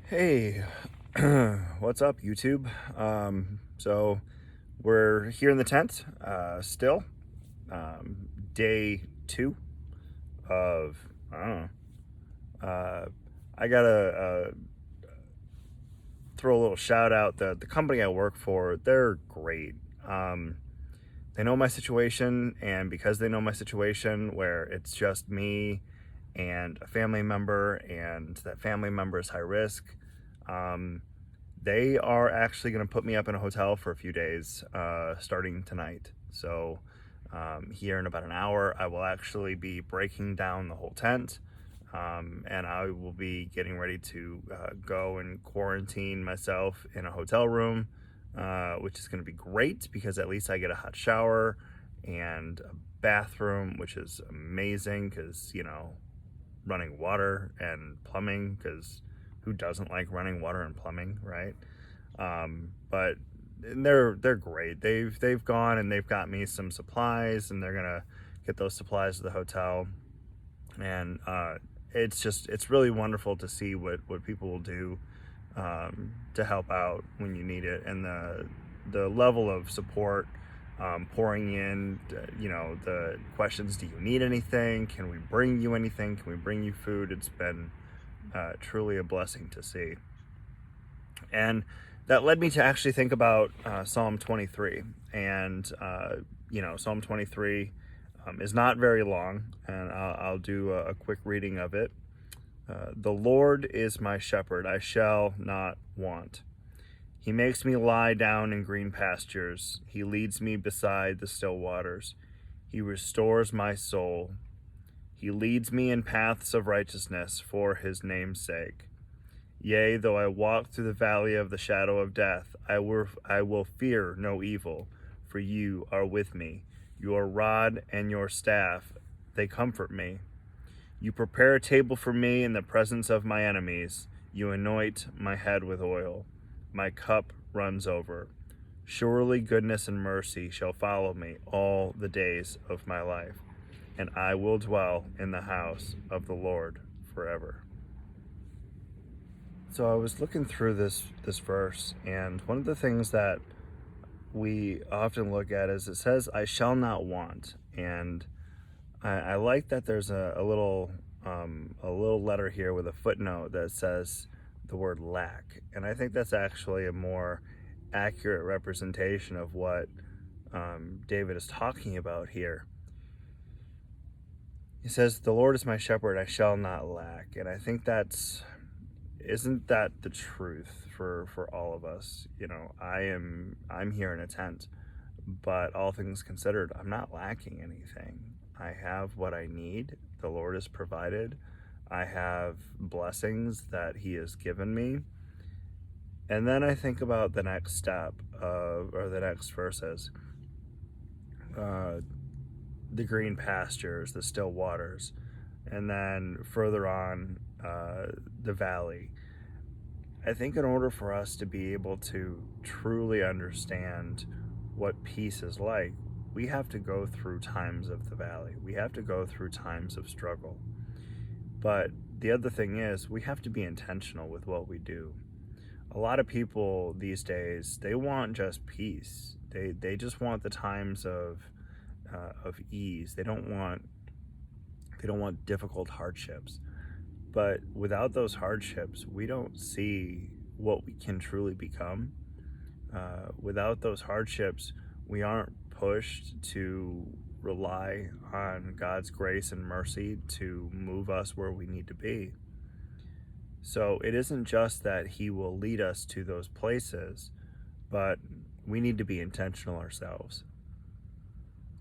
Hey, what's up, YouTube? So we're here in the tent, still, day two of, I don't know. I gotta throw a little shout out. The company I work for, they're great. Um, they know my situation, and because they know my situation, where it's just me and a family member, and that family member is high risk. Um, They are actually going to put me up in a hotel for a few days, starting tonight. So, here in about an hour, I will actually be breaking down the whole tent, and I will be getting ready to go and quarantine myself in a hotel room, which is going to be great because at least I get a hot shower and a bathroom, which is amazing because, running water and plumbing, because who doesn't like running water and plumbing, right? But they're great. They've gone and they've got me some supplies, and they're gonna get those supplies to the hotel. And it's really wonderful to see what people will do to help out when you need it, and the level of support, pouring in, the questions: do you need anything? Can we bring you anything? Can we bring you food? It's been truly a blessing to see. And that led me to actually think about Psalm 23. And, Psalm 23 is not very long, and I'll do a quick reading of it. The Lord is my shepherd, I shall not want. He makes me lie down in green pastures. He leads me beside the still waters. He restores my soul. He leads me in paths of righteousness for his name's sake. Yea, though I walk through the valley of the shadow of death, I will fear no evil, for you are with me. Your rod and your staff, they comfort me. You prepare a table for me in the presence of my enemies. You anoint my head with oil. My cup runs over. Surely goodness and mercy shall follow me all the days of my life, and I will dwell in the house of the Lord forever. So I was looking through this verse, and one of the things that we often look at is it says, "I shall not want," and I like that there's a little letter here with a footnote that says the word lack, and I think that's actually a more accurate representation of what David is talking about here. He says, "The Lord is my shepherd; I shall not lack," and I think isn't that the truth for all of us? I'm here in a tent, but all things considered, I'm not lacking anything. I have what I need. The Lord has provided. I have blessings that he has given me. And then I think about the next step or the next verses, uh, the green pastures, the still waters, and then further on, the valley. I think in order for us to be able to truly understand what peace is like, we have to go through times of the valley. We have to go through times of struggle. But the other thing is, we have to be intentional with what we do. A lot of people these days, they want just peace. They just want the times of ease. They don't want difficult hardships. But without those hardships, we don't see what we can truly become. Without those hardships, we aren't pushed to rely on God's grace and mercy to move us where we need to be. So it isn't just that He will lead us to those places, but we need to be intentional ourselves.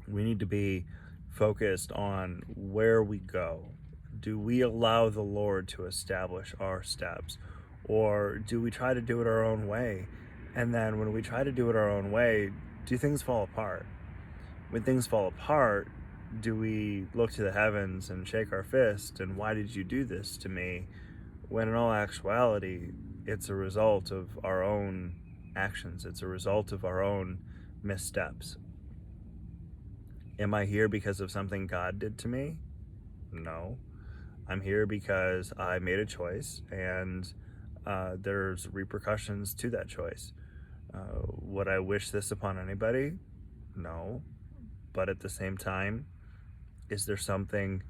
We need to be focused on where we go. Do we allow the Lord to establish our steps? Or do we try to do it our own way? And then when we try to do it our own way, do things fall apart? When things fall apart, do we look to the heavens and shake our fist and why did you do this to me? When in all actuality, it's a result of our own actions. It's a result of our own missteps. Am I here because of something God did to me? No. I'm here because I made a choice, and there's repercussions to that choice. Would I wish this upon anybody? No. But at the same time, is there something,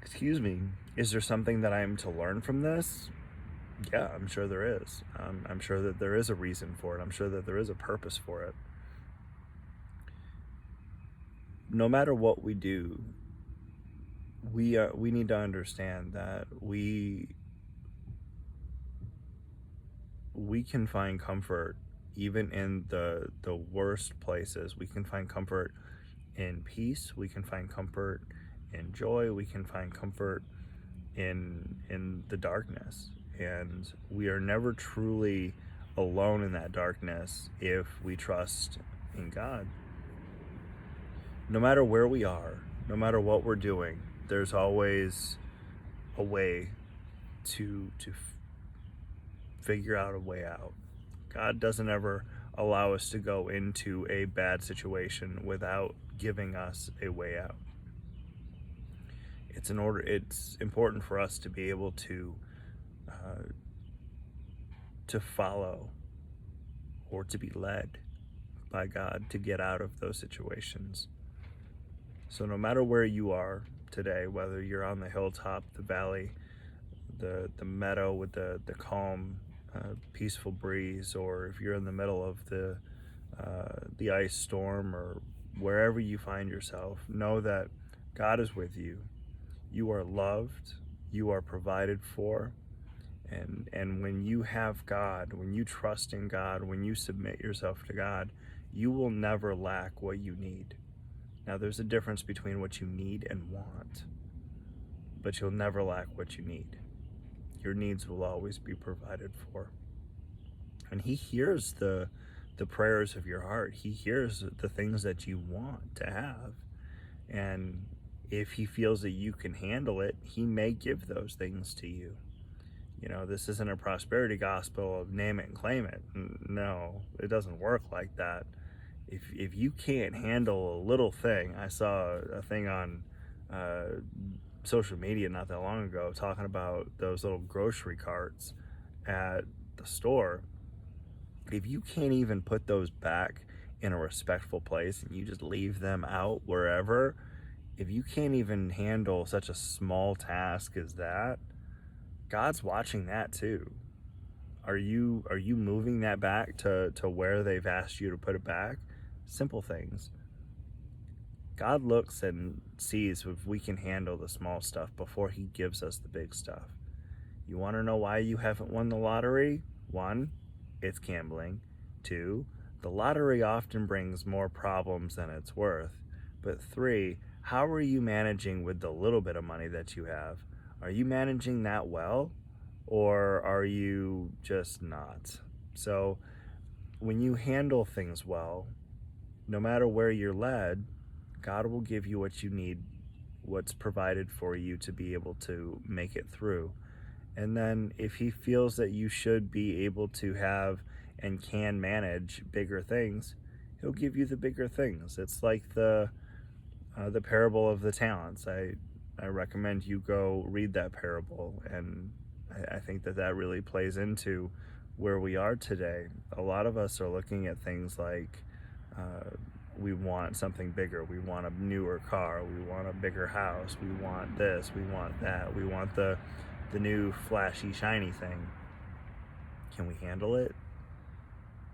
excuse me, is there something that I'm to learn from this? Yeah, I'm sure there is. I'm sure that there is a reason for it. I'm sure that there is a purpose for it. No matter what we do, we need to understand that we can find comfort even in the worst places. We can find comfort in peace. We can find comfort in joy. We can find comfort in the darkness. And we are never truly alone in that darkness if we trust in God. No matter where we are, no matter what we're doing, there's always a way to figure out a way out. God doesn't ever allow us to go into a bad situation without giving us a way out. It's important for us to be able to follow or to be led by God to get out of those situations. So no matter where you are today, whether you're on the hilltop, the valley, the meadow with the calm, peaceful breeze, or if you're in the middle of the ice storm, or wherever you find yourself, know that God is with you. You are loved. You are provided for. And when you have God, when you trust in God, when you submit yourself to God, you will never lack what you need. Now, there's a difference between what you need and want, but you'll never lack what you need. Your needs will always be provided for. And He hears the prayers of your heart. He hears the things that you want to have. And if He feels that you can handle it, He may give those things to you. You know, this isn't a prosperity gospel of name it and claim it. No, it doesn't work like that. If you can't handle a little thing, I saw a thing on social media not that long ago talking about those little grocery carts at the store. If you can't even put those back in a respectful place and you just leave them out wherever, if you can't even handle such a small task as that, God's watching that too. Are you moving that back to where they've asked you to put it back? Simple things. God looks and sees if we can handle the small stuff before He gives us the big stuff. You want to know why you haven't won the lottery? 1, it's gambling. 2, the lottery often brings more problems than it's worth. But 3, how are you managing with the little bit of money that you have? Are you managing that well, or are you just not? So when you handle things well, no matter where you're led, God will give you what you need, what's provided for you to be able to make it through. And then if He feels that you should be able to have and can manage bigger things, He'll give you the bigger things. It's like the parable of the talents. I recommend you go read that parable, and I think that really plays into where we are today. A lot of us are looking at things like we want something bigger, we want a newer car, we want a bigger house, we want this, we want that, we want the new flashy shiny thing. Can we handle it?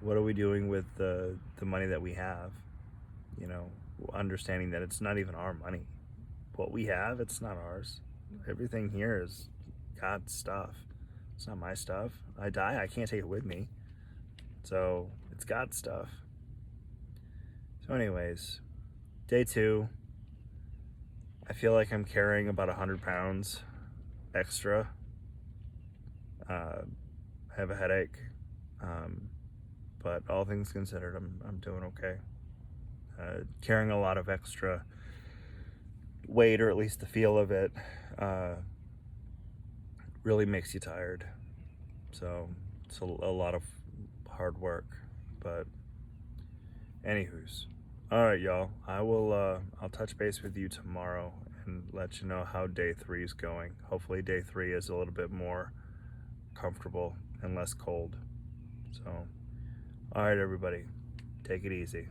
What are we doing with the money that we have? You know, understanding that it's not even our money. What we have, it's not ours. Everything here is God's stuff. It's not my stuff. I die, I can't take it with me. So it's God's stuff. So anyways, day 2, I feel like I'm carrying about 100 pounds extra. I have a headache, but all things considered, I'm doing okay. Carrying a lot of extra weight, or at least the feel of it, really makes you tired. So it's a lot of hard work. But anywho's, all right, y'all. I'll touch base with you tomorrow, and let you know how day 3 is going. Hopefully day 3 is a little bit more comfortable and less cold. So, all right, everybody, take it easy.